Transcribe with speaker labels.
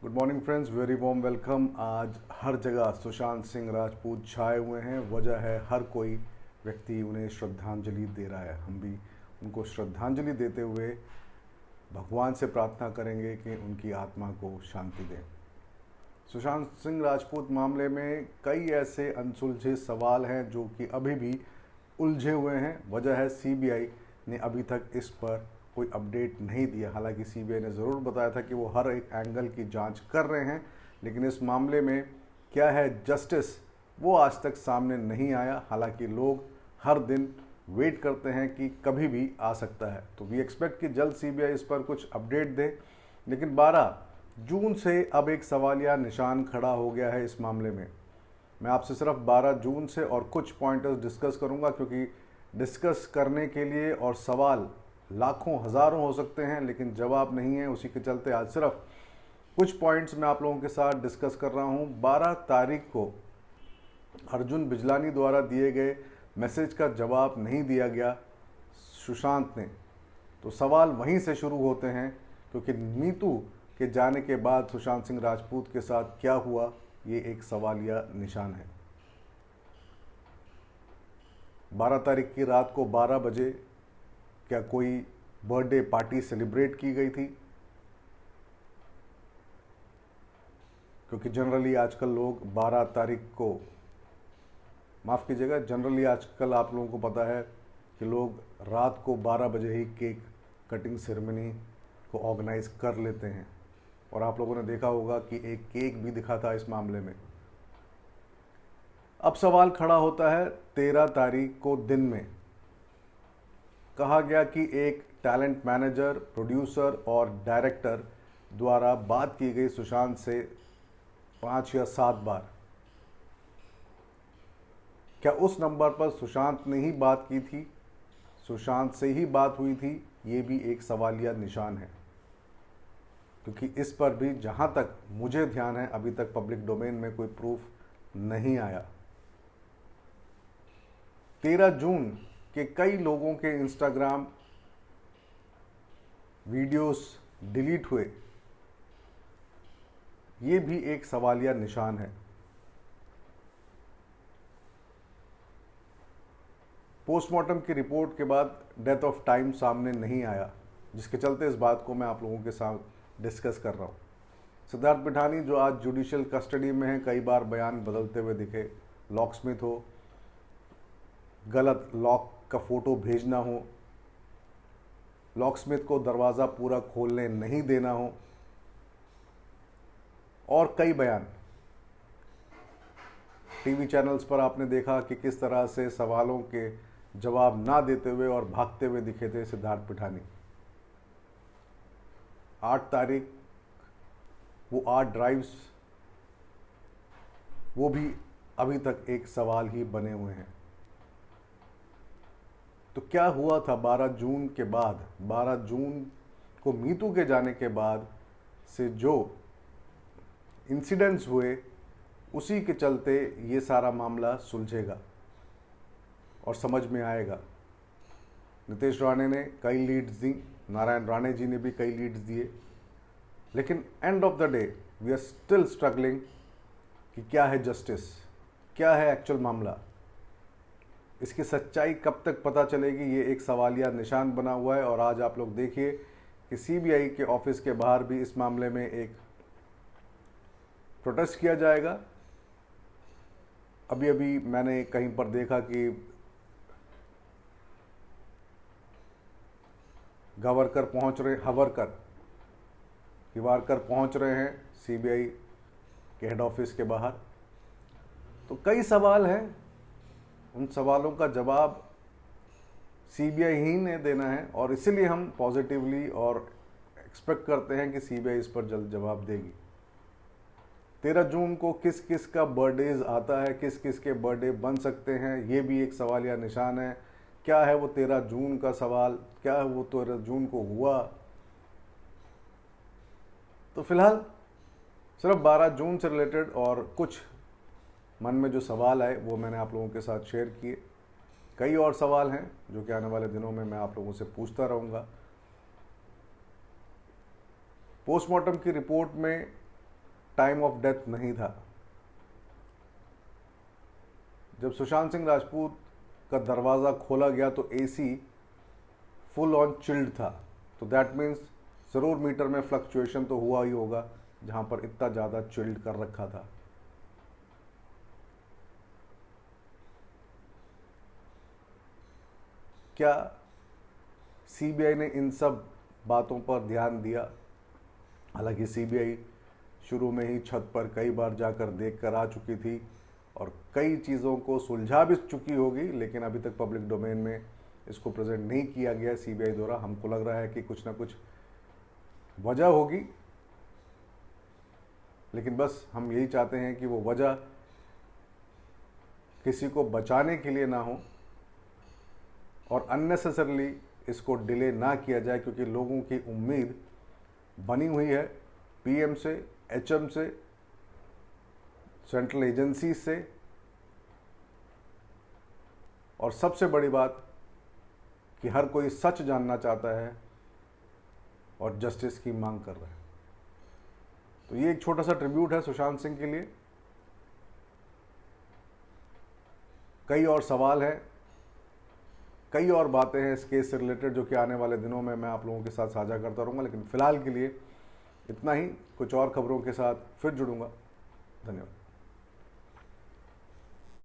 Speaker 1: Good morning friends, very warm welcome. आज हर जगह सुशांत सिंह राजपूत छाए हुए हैं। वजह है हर कोई व्यक्ति उन्हें श्रद्धांजलि दे रहा है। हम भी उनको श्रद्धांजलि देते हुए भगवान से प्रार्थना करेंगे कि उनकी आत्मा को शांति दें। सुशांत सिंह राजपूत मामले में कई ऐसे अनसुलझे सवाल हैं जो कि अभी भी उलझे हुए हैं। वजह है सीबीआई ने अभी तक इस पर कोई अपडेट नहीं दिया। हालांकि सीबीआई ने ज़रूर बताया था कि वो हर एक एंगल की जांच कर रहे हैं, लेकिन इस मामले में क्या है जस्टिस, वो आज तक सामने नहीं आया। हालांकि लोग हर दिन वेट करते हैं कि कभी भी आ सकता है, तो वी एक्सपेक्ट कि जल्द सीबीआई इस पर कुछ अपडेट दे। लेकिन 12 जून से अब एक सवालिया निशान खड़ा हो गया है इस मामले में। मैं आपसे सिर्फ 12 जून से और कुछ पॉइंटर्स डिस्कस करूंगा, क्योंकि डिस्कस करने के लिए और सवाल लाखों हज़ारों हो सकते हैं लेकिन जवाब नहीं है। उसी के चलते आज सिर्फ कुछ पॉइंट्स मैं आप लोगों के साथ डिस्कस कर रहा हूं। 12 तारीख को अर्जुन बिजलानी द्वारा दिए गए मैसेज का जवाब नहीं दिया गया सुशांत ने, तो सवाल वहीं से शुरू होते हैं, क्योंकि नीतू के जाने के बाद सुशांत सिंह राजपूत के साथ क्या हुआ, ये एक सवालिया निशान है। 12 तारीख की रात को 12 बजे क्या कोई बर्थडे पार्टी सेलिब्रेट की गई थी? क्योंकि जनरली आजकल लोग 12 तारीख को, माफ़ कीजिएगा, जनरली आजकल आप लोगों को पता है कि लोग रात को 12 बजे ही केक कटिंग सेरेमनी को ऑर्गेनाइज कर लेते हैं। और आप लोगों ने देखा होगा कि एक केक भी दिखा था इस मामले में। अब सवाल खड़ा होता है 13 तारीख को दिन में कहा गया कि एक टैलेंट मैनेजर, प्रोड्यूसर और डायरेक्टर द्वारा बात की गई सुशांत से 5 या 7 बार। क्या उस नंबर पर सुशांत ने ही बात की थी, सुशांत से ही बात हुई थी? ये भी एक सवालिया निशान है, क्योंकि इस पर भी जहां तक मुझे ध्यान है अभी तक पब्लिक डोमेन में कोई प्रूफ नहीं आया। 13 जून के कई लोगों के इंस्टाग्राम वीडियोस डिलीट हुए, ये भी एक सवालिया निशान है। पोस्टमार्टम की रिपोर्ट के बाद डेथ ऑफ टाइम सामने नहीं आया, जिसके चलते इस बात को मैं आप लोगों के साथ डिस्कस कर रहा हूँ। सिद्धार्थ पिठानी जो आज जुडिशियल कस्टडी में है, कई बार बयान बदलते हुए दिखे। लॉकस्मिथ हो, गलत लॉक का फोटो भेजना हो, लॉकस्मिथ को दरवाज़ा पूरा खोलने नहीं देना हो, और कई बयान टीवी चैनल्स पर आपने देखा कि किस तरह से सवालों के जवाब ना देते हुए और भागते हुए दिखे थे सिद्धार्थ पिठानी। 8 तारीख वो 8 ड्राइव्स, वो भी अभी तक एक सवाल ही बने हुए हैं। तो क्या हुआ था 12 जून के बाद? 12 जून को नीतू के जाने के बाद से जो इंसिडेंट्स हुए, उसी के चलते ये सारा मामला सुलझेगा और समझ में आएगा। नितेश राणे ने कई लीड्स दी, नारायण राणे जी ने भी कई लीड्स दिए, लेकिन end of the day we are still struggling कि क्या है जस्टिस, क्या है एक्चुअल मामला। इसकी सच्चाई कब तक पता चलेगी, ये एक सवालिया निशान बना हुआ है। और आज आप लोग देखिए कि सीबीआई के ऑफिस के बाहर भी इस मामले में एक प्रोटेस्ट किया जाएगा। अभी अभी मैंने कहीं पर देखा कि गवारकर पहुंच रहे, हिवारकर पहुंच रहे हैं सीबीआई के हेड ऑफिस के बाहर। तो कई सवाल हैं, उन सवालों का जवाब सीबीआई ही ने देना है, और इसीलिए हम पॉजिटिवली और एक्सपेक्ट करते हैं कि सीबीआई इस पर जल्द जवाब देगी। 13 जून को किस किस का बर्थडेज आता है, किस किस के बर्थडे बन सकते हैं, ये भी एक सवालिया निशान है। क्या है वो 13 जून का सवाल, क्या है वो 13 जून को हुआ? तो फिलहाल सिर्फ 12 जून से रिलेटेड और कुछ मन में जो सवाल आए वो मैंने आप लोगों के साथ शेयर किए। कई और सवाल हैं जो कि आने वाले दिनों में मैं आप लोगों से पूछता रहूँगा। पोस्टमार्टम की रिपोर्ट में टाइम ऑफ डेथ नहीं था। जब सुशांत सिंह राजपूत का दरवाज़ा खोला गया तो एसी फुल ऑन चिल्ड था, तो दैट मीन्स ज़रूर मीटर में फ्लक्चुएशन तो हुआ ही होगा जहाँ पर इतना ज़्यादा चिल्ड कर रखा था। क्या सीबीआई ने इन सब बातों पर ध्यान दिया? हालांकि सीबीआई शुरू में ही छत पर कई बार जाकर देख कर आ चुकी थी और कई चीज़ों को सुलझा भी चुकी होगी, लेकिन अभी तक पब्लिक डोमेन में इसको प्रेजेंट नहीं किया गया सीबीआई द्वारा। हमको लग रहा है कि कुछ ना कुछ वजह होगी, लेकिन बस हम यही चाहते हैं कि वो वजह किसी को बचाने के लिए ना हो और अननेसेसरली इसको डिले ना किया जाए, क्योंकि लोगों की उम्मीद बनी हुई है पीएम से, एचएम से, सेंट्रल एजेंसी से, और सबसे बड़ी बात कि हर कोई सच जानना चाहता है और जस्टिस की मांग कर रहा है। तो ये एक छोटा सा ट्रिब्यूट है सुशांत सिंह के लिए। कई और सवाल हैं, कई और बातें हैं इस केस से रिलेटेड जो कि आने वाले दिनों में मैं आप लोगों के साथ साझा करता रहूँगा, लेकिन फ़िलहाल के लिए इतना ही। कुछ और खबरों के साथ फिर जुड़ूंगा। धन्यवाद।